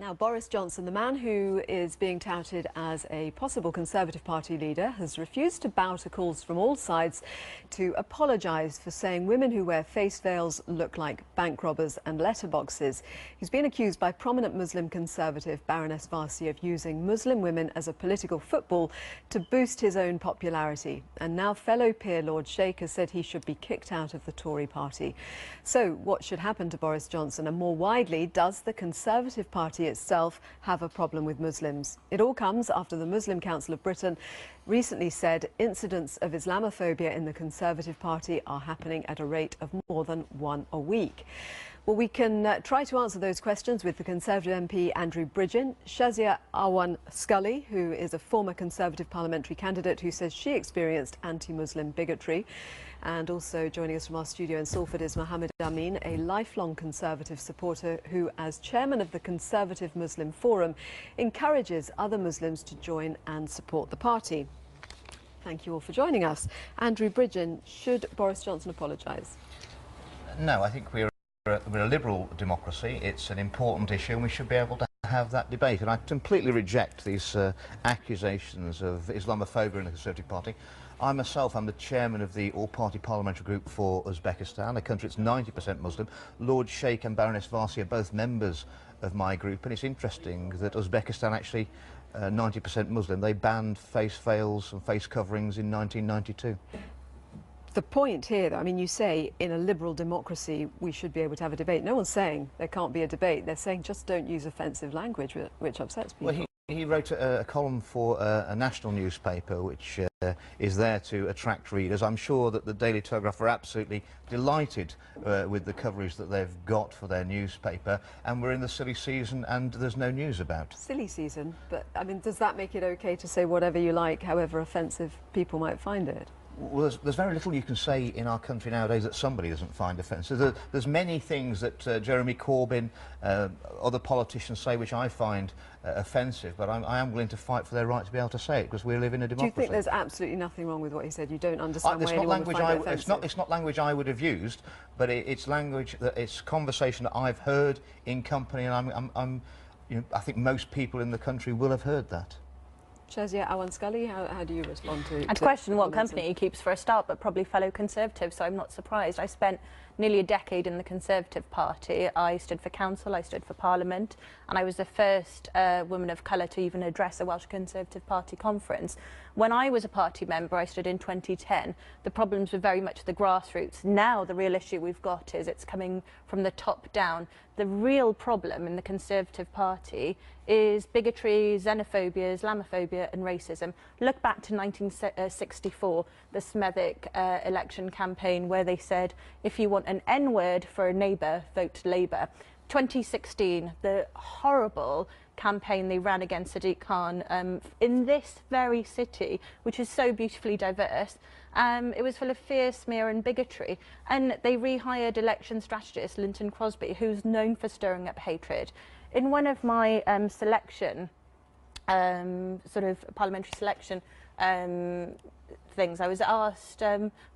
Now, Boris Johnson, the man who is being touted as a possible Conservative Party leader, has refused to bow to calls from all sides to apologise for saying women who wear face veils look like bank robbers and letterboxes. He's been accused by prominent Muslim Conservative Baroness Varsi of using Muslim women as a political football to boost his own popularity. And now fellow peer Lord Sheikh has said he should be kicked out of the Tory party. So what should happen to Boris Johnson? And more widely, does the Conservative Party itself have a problem with Muslims? It all comes after the Muslim Council of Britain recently said incidents of Islamophobia in the Conservative Party are happening at a rate of more than one a week. Well, we can try to answer those questions with the Conservative MP Andrew Bridgen, Shazia Awan Scully, who is a former Conservative parliamentary candidate who says she experienced anti-Muslim bigotry. And also joining us from our studio in Salford is Mohammed Amin, a lifelong Conservative supporter who, as chairman of the Conservative Muslim Forum, encourages other Muslims to join and support the party. Thank you all for joining us. Andrew Bridgen, should Boris Johnson apologise? No, I think we're a liberal democracy. It's an important issue and we should be able to have that debate. And I completely reject these accusations of Islamophobia in the Conservative Party. I myself am the chairman of the all-party parliamentary group for Uzbekistan, a country that's 90% Muslim. Lord Sheikh and Baroness Varsi are both members of my group, and it's interesting that Uzbekistan actually 90% Muslim. They banned face veils and face coverings in 1992. The point here, though, I mean, you say in a liberal democracy we should be able to have a debate. No one's saying there can't be a debate. They're saying just don't use offensive language, which upsets people. Well, he wrote a column for a national newspaper which is there to attract readers. I'm sure that the Daily Telegraph are absolutely delighted with the coverage that they've got for their newspaper, and we're in the silly season and there's no news about. Silly season? But, I mean, does that make it OK to say whatever you like, however offensive people might find it? Well, there's very little you can say in our country nowadays that somebody doesn't find offensive. There's many things that Jeremy Corbyn, other politicians say which I find offensive, but I am willing to fight for their right to be able to say it because we live in a democracy. Do you think there's absolutely nothing wrong with what he said? You don't understand why anyone would find it offensive? It's not language I would have used, but it's language it's conversation that I've heard in company, and I think most people in the country will have heard that. Shazia Awan Scully, how do you respond to... I'd question what company he keeps for a start, but probably fellow Conservatives, so I'm not surprised. I spent nearly a decade in the Conservative Party. I stood for council, I stood for Parliament, and I was the first woman of colour to even address a Welsh Conservative Party conference. When I was a party member, I stood in 2010, the problems were very much the grassroots. Now the real issue we've got is it's coming from the top down. The real problem in the Conservative Party is bigotry, xenophobia, Islamophobia and racism. Look back to 1964, the Smethwick election campaign, where they said, if you want an N-word for a neighbour, vote Labour. 2016, the horrible campaign they ran against Sadiq Khan in this very city, which is so beautifully diverse. It was full of fear, smear and bigotry, and they rehired election strategist Linton Crosby, who's known for stirring up hatred. In one of my selection, sort of parliamentary selection things, I was asked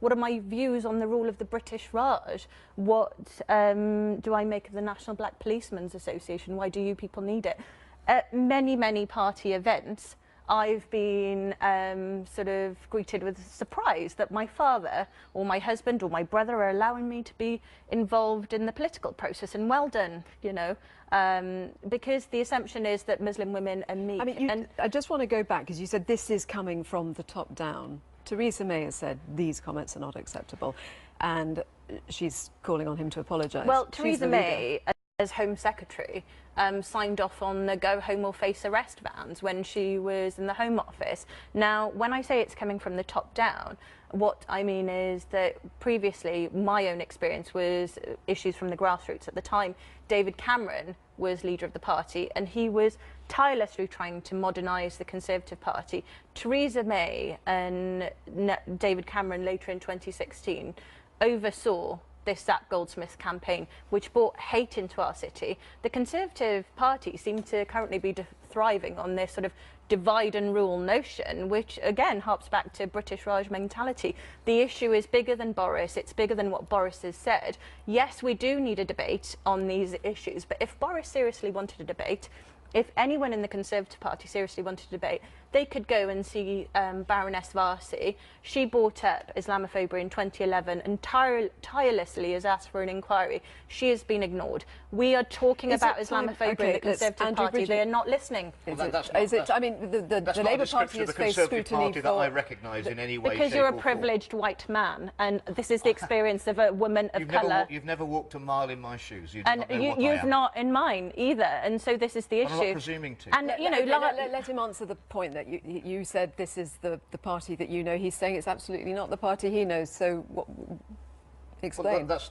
what are my views on the rule of the British Raj? What do I make of the National Black Policemen's Association? Why do you people need it? At many party events, I've been sort of greeted with surprise that my father or my husband or my brother are allowing me to be involved in the political process, and well done, you know, because the assumption is that Muslim women are meek. I mean, I just want to go back, because you said this is coming from the top down. Theresa May has said these comments are not acceptable, and she's calling on him to apologise. Well, Theresa May, as Home Secretary, signed off on the go home or face arrest bans when she was in the Home Office. Now, when I say it's coming from the top down, what I mean is that previously my own experience was issues from the grassroots. At the time, David Cameron was leader of the party and he was tirelessly trying to modernise the Conservative Party. Theresa May and David Cameron later in 2016 oversaw this Zach Goldsmith's campaign, which brought hate into our city. The Conservative Party seem to currently be thriving on this sort of divide and rule notion, which again harps back to British Raj mentality. The issue is bigger than Boris, it's bigger than what Boris has said. Yes, we do need a debate on these issues, but if Boris seriously wanted a debate, if anyone in the Conservative Party seriously wanted to debate, they could go and see Baroness Varsi. She brought up Islamophobia in 2011 and tirelessly has asked for an inquiry. She has been ignored. We are talking about Islamophobia in the Conservative Party. They are not listening. Well, I mean, the Labour Party has faced scrutiny that I recognise in any way, because shape, you're a or privileged white man, and this is the experience of a woman of colour. You've never walked a mile in my shoes. You And you've not in mine either, and so this is the issue. I'm not presuming to. And you know, let him answer the point that you said this is the party that you know. He's saying it's absolutely not the party he knows. So explain. Well,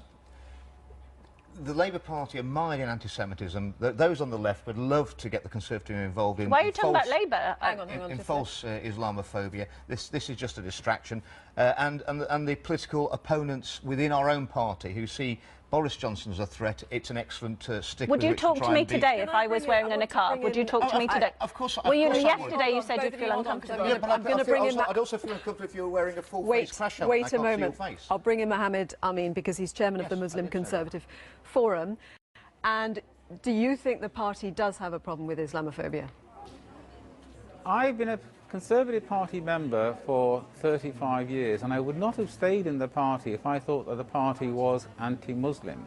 the Labour Party are mired in anti-Semitism. Those on the left would love to get the Conservatives involved in. Why are you talking about Labour? Hang on, in false Islamophobia. This is just a distraction, and the political opponents within our own party who see Boris Johnson as a threat. It's an excellent stick. Would you talk to me today if I was wearing a niqab? Would you talk to me today? Of course. Well, yesterday you said you'd feel uncomfortable. Yeah, but I'm going to bring him. I'd also feel uncomfortable if you were wearing a full-face crash helmet. Wait a moment. I'll bring in Mohammed Amin because he's chairman of the Muslim Conservative Forum. And do you think the party does have a problem with Islamophobia? I've been a Conservative Party member for 35 years, and I would not have stayed in the party if I thought that the party was anti-Muslim.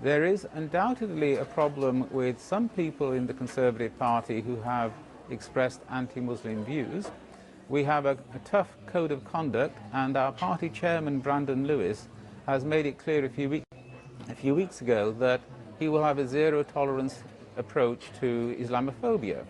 There is undoubtedly a problem with some people in the Conservative Party who have expressed anti-Muslim views. We have a tough code of conduct, and our party chairman, Brandon Lewis, has made it clear a few weeks ago that he will have a zero-tolerance approach to Islamophobia.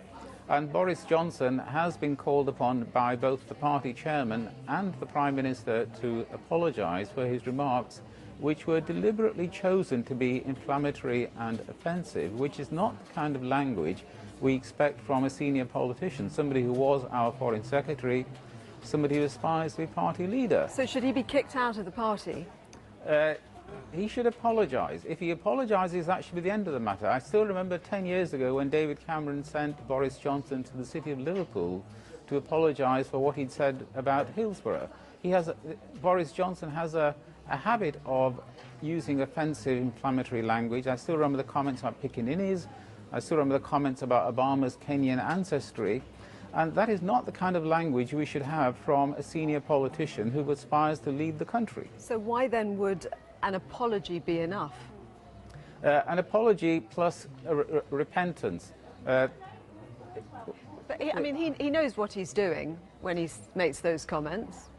And Boris Johnson has been called upon by both the party chairman and the Prime Minister to apologise for his remarks, which were deliberately chosen to be inflammatory and offensive, which is not the kind of language we expect from a senior politician, somebody who was our Foreign Secretary, somebody who aspires to be party leader. So should he be kicked out of the party? He should apologise. If he apologises, that should be the end of the matter. I still remember 10 years ago when David Cameron sent Boris Johnson to the city of Liverpool to apologise for what he'd said about Hillsborough. Boris Johnson has a habit of using offensive, inflammatory language. I still remember the comments about pickaninnies. I still remember the comments about Obama's Kenyan ancestry. And that is not the kind of language we should have from a senior politician who aspires to lead the country. So why then would an apology be enough? An apology plus repentance. But I mean, he knows what he's doing when he makes those comments.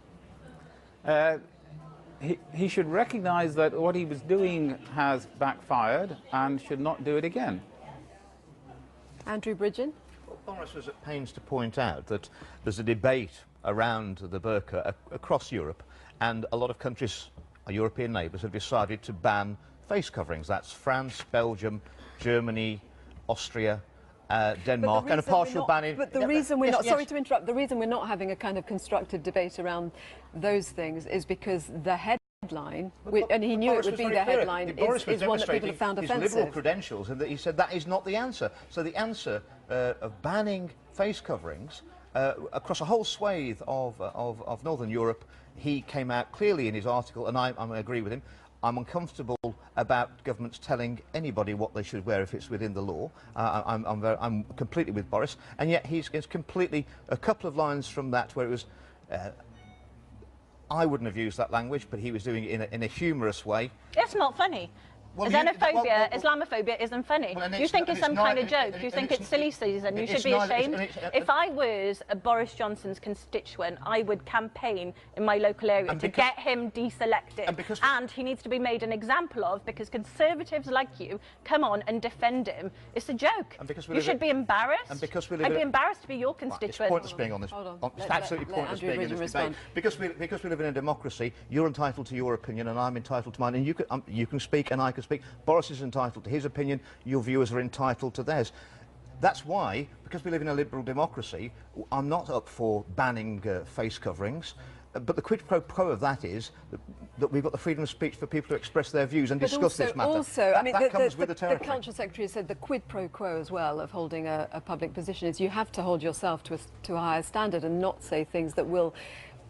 He should recognise that what he was doing has backfired and should not do it again. Andrew Bridgen? Well, Boris was at pains to point out that there's a debate around the burqa across Europe, and a lot of countries, our European neighbours, have decided to ban face coverings. That's France, Belgium, Germany, Austria, Denmark, and a partial ban in... But the reason we're not... Sorry to interrupt. The reason we're not having a kind of constructive debate around those things is because the headline, and he knew it would be the headline, is one that people have found offensive. His liberal credentials, and that he said that is not the answer. So the answer of banning face coverings across a whole swathe of Northern Europe, he came out clearly in his article, and I agree with him. I'm uncomfortable about governments telling anybody what they should wear if it's within the law. I'm completely with Boris, and yet he's completely a couple of lines from that where it was. I wouldn't have used that language, but he was doing it in a humorous way. It's not funny. Well, Xenophobia, Islamophobia isn't funny. Well, you think it's some kind of joke. You think it's silly season. You should be ashamed. If I was a Boris Johnson's constituent, I would campaign in my local area to get him deselected. And he needs to be made an example of, because Conservatives like you come on and defend him. It's a joke. You should be embarrassed. And because I'd be embarrassed to be your constituent. It's pointless being on this. It's absolutely pointless being in this debate. Because we live in a democracy, you're entitled to your opinion and I'm entitled to mine. And you can speak and I can speak. Boris is entitled to his opinion, your viewers are entitled to theirs. That's why, because we live in a liberal democracy, I'm not up for banning face coverings. But the quid pro quo of that is that we've got the freedom of speech for people to express their views and discuss this matter. Also, I mean, that comes with the territory. The Culture Secretary said the quid pro quo as well of holding a public position is you have to hold yourself to a higher standard and not say things that will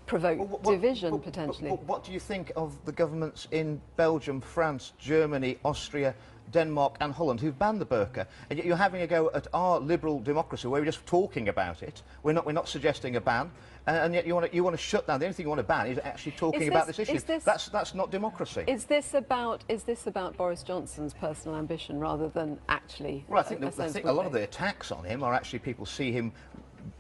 provoke division, potentially. What do you think of the governments in Belgium, France, Germany, Austria, Denmark and Holland who've banned the burqa? And yet you're having a go at our liberal democracy where we're just talking about it. We're not suggesting a ban, and yet you want to shut down. The only thing you want to ban is actually talking about this issue. That's not democracy. Is this about Boris Johnson's personal ambition rather than actually? Well, I think a lot of the attacks on him are actually people see him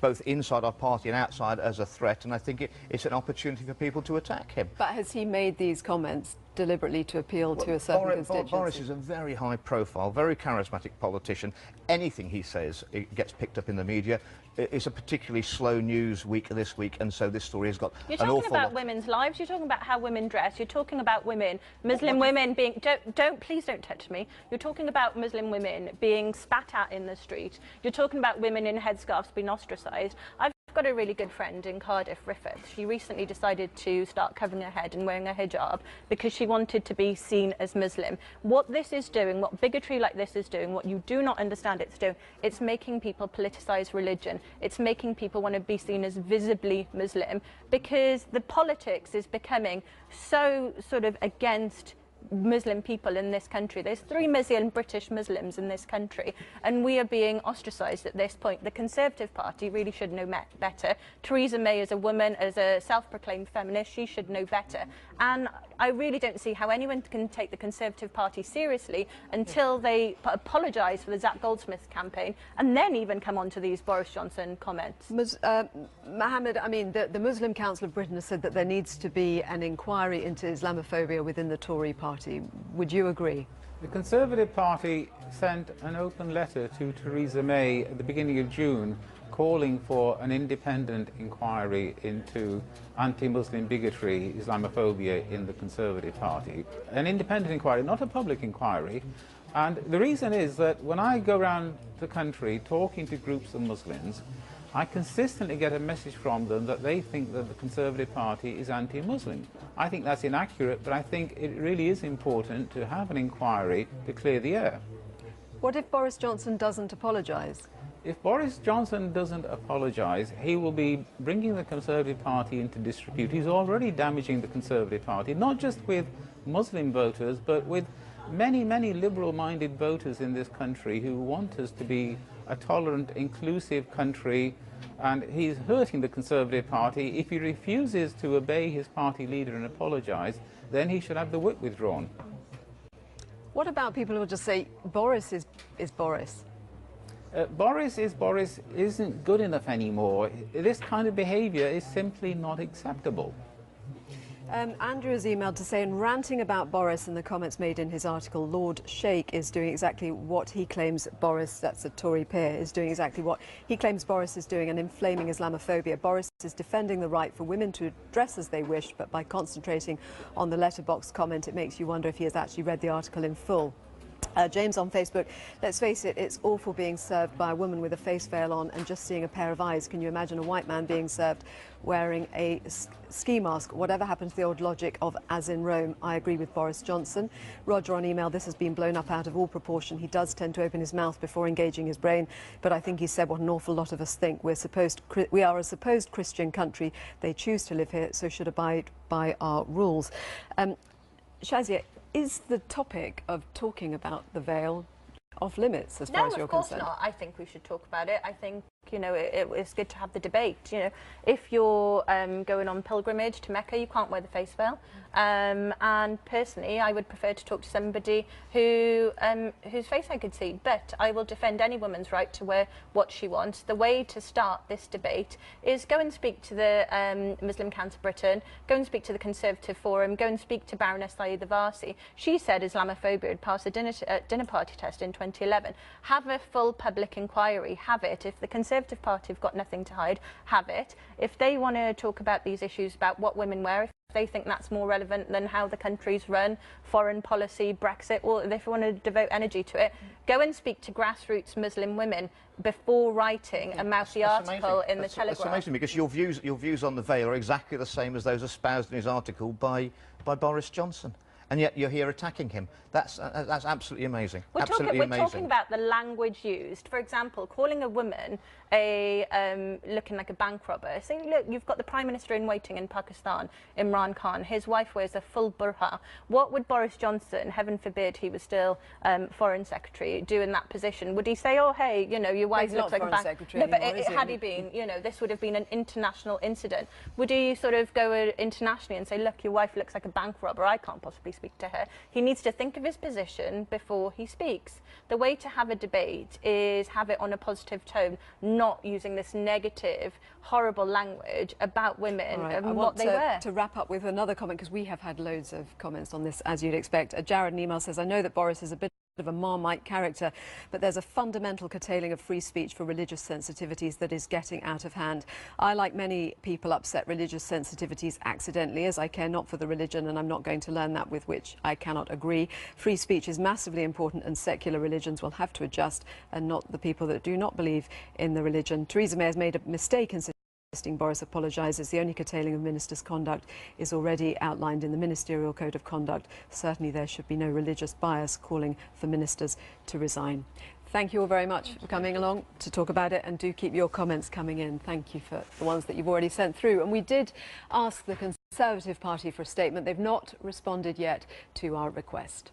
both inside our party and outside as a threat, and I think it's an opportunity for people to attack him. But has he made these comments deliberately to appeal to a certain constituency? Boris is a very high profile, very charismatic politician. Anything he says, it gets picked up in the media. It's a particularly slow news week this week, and so this story has got You're an awful lot. talking about women's lives, you're talking about how women dress, you're talking about women, Muslim women being... Please don't touch me. You're talking about Muslim women being spat at in the street. You're talking about women in headscarves being ostracised. I've got a really good friend in Cardiff, Riffith. She recently decided to start covering her head and wearing a hijab because she wanted to be seen as Muslim. What this is doing, what bigotry like this is doing, what you do not understand it's doing, it's making people politicise religion. It's making people want to be seen as visibly Muslim because the politics is becoming so sort of against Muslim people in this country. There's 3 million British Muslims in this country and we are being ostracised at this point. The Conservative Party really should know better. Theresa May is a woman, as a self-proclaimed feminist, she should know better. And I really don't see how anyone can take the Conservative Party seriously until they apologise for the Zach Goldsmith campaign and then even come on to these Boris Johnson comments. Mohammed, I mean, the Muslim Council of Britain has said that there needs to be an inquiry into Islamophobia within the Tory party. Would you agree? The Conservative Party sent an open letter to Theresa May at the beginning of June calling for an independent inquiry into anti-Muslim bigotry, Islamophobia in the Conservative Party. An independent inquiry, not a public inquiry. And the reason is that when I go around the country talking to groups of Muslims, I consistently get a message from them that they think that the Conservative Party is anti-Muslim. I think that's inaccurate, but I think it really is important to have an inquiry to clear the air. What if Boris Johnson doesn't apologise? If Boris Johnson doesn't apologise, he will be bringing the Conservative Party into disrepute. He's already damaging the Conservative Party, not just with Muslim voters, but with many, many liberal-minded voters in this country who want us to be a tolerant, inclusive country, and he's hurting the Conservative Party. If he refuses to obey his party leader and apologise, then he should have the whip withdrawn. What about people who will just say, Boris is Boris? Boris isn't good enough anymore. This kind of behaviour is simply not acceptable. Andrew has emailed to say, in ranting about Boris and the comments made in his article, Lord Sheikh is doing exactly what he claims Boris, that's a Tory peer, is doing exactly what he claims Boris is doing and inflaming Islamophobia. Boris is defending the right for women to dress as they wish, but by concentrating on the letterbox comment, it makes you wonder if he has actually read the article in full. James on Facebook, let's face it, it's awful being served by a woman with a face veil on and just seeing a pair of eyes. Can you imagine a white man being served wearing a ski mask? Whatever happened to the old logic of as in Rome? I agree with Boris Johnson. Roger on email, this has been blown up out of all proportion. He does tend to open his mouth before engaging his brain, but I think he said what an awful lot of us think. We are a supposed Christian country. They choose to live here, so should abide by our rules. Shazia, is the topic of talking about the veil off limits as far as you're concerned? No, of course not. I think we should talk about it. I think, you know, it's good to have the debate. You know, if you're going on pilgrimage to Mecca, you can't wear the face veil. And personally, I would prefer to talk to somebody whose face I could see. But I will defend any woman's right to wear what she wants. The way to start this debate is go and speak to the Muslim Council of Britain, go and speak to the Conservative Forum, go and speak to Baroness Sayeeda Varsi. She said Islamophobia had passed a dinner party test in 2011. Have a full public inquiry. Have it. If the Conservative Party have got nothing to hide, have it. If they want to talk about these issues about what women wear, if they think that's more relevant than how the country's run, foreign policy, Brexit, or if you want to devote energy to it, go and speak to grassroots Muslim women before writing a mouthy article in the Telegraph. That's amazing, because your views on the veil are exactly the same as those espoused in his article by Boris Johnson. And yet you're here attacking him. That's absolutely amazing. We're talking about the language used. For example, calling a woman looking like a bank robber. Saying, look, you've got the Prime Minister in waiting in Pakistan, Imran Khan. His wife wears a full burqa. What would Boris Johnson, heaven forbid he was still Foreign Secretary, do in that position? Would he say, oh, hey, you know, your wife looks like a bank... Secretary no, anymore, but had he been, you know, this would have been an international incident. Would he sort of go internationally and say, look, your wife looks like a bank robber, I can't possibly speak to her? He needs to think of his position before he speaks. The way to have a debate is have it on a positive tone, not using this negative, horrible language about women and what they wear. I want to wrap up with another comment, because we have had loads of comments on this, as you'd expect. Jared in email says, I know that Boris is a bit of a Marmite character, but there's a fundamental curtailing of free speech for religious sensitivities that is getting out of hand. I, like many people, upset religious sensitivities accidentally, as I care not for the religion and I'm not going to learn that with which I cannot agree. Free speech is massively important, and secular religions will have to adjust, and not the people that do not believe in the religion. Theresa May has made a mistake in suggesting Boris apologises. The only curtailing of ministers' conduct is already outlined in the Ministerial Code of Conduct. Certainly there should be no religious bias calling for ministers to resign. Thank you all very much for coming along to talk about it, and do keep your comments coming in. Thank you for the ones that you've already sent through. And we did ask the Conservative Party for a statement. They've not responded yet to our request.